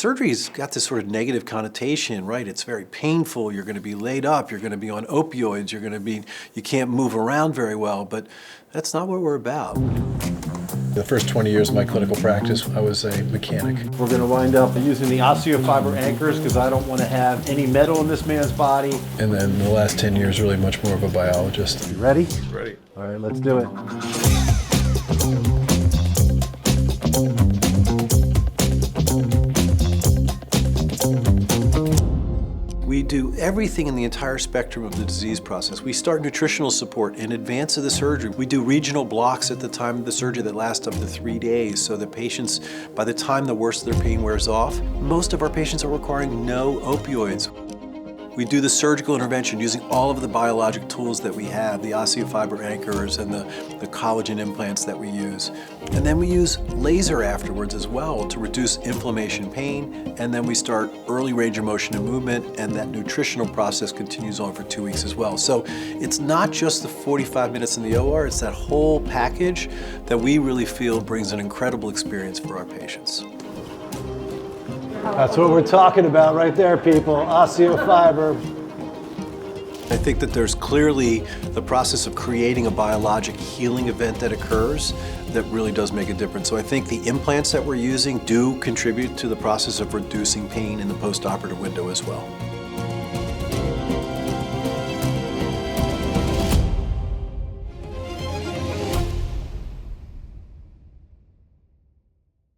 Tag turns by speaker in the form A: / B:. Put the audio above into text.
A: surgery's got this sort of negative connotation, right? It's very painful, you're gonna be laid up, you're gonna be on opioids, you can't move around very well, but that's not what we're about.
B: The first 20 years of my clinical practice, I was a mechanic.
C: We're going to wind up using the OSSIOfiber anchors because I don't want to have any metal in this man's body.
B: And then the last 10 years, really much more of a biologist.
C: You ready?
B: Ready.
C: All right, let's do it.
A: We do everything in the entire spectrum of the disease process. We start nutritional support in advance of the surgery. We do regional blocks at the time of the surgery that last up to 3 days, so that patients, by the time the worst of their pain wears off, most of our patients are requiring no opioids. We do the surgical intervention using all of the biologic tools that we have, the OSSIOfiber anchors and the collagen implants that we use. And then we use laser afterwards as well to reduce inflammation, pain, and then we start early range of motion and movement, and that nutritional process continues on for 2 weeks as well. So it's not just the 45 minutes in the OR, it's that whole package that we really feel brings an incredible experience for our patients.
C: That's what we're talking about right there, people. OSSIOfiber.
A: I think that there's clearly the process of creating a biologic healing event that occurs that really does make a difference. So I think the implants that we're using do contribute to the process of reducing pain in the post-operative window as well.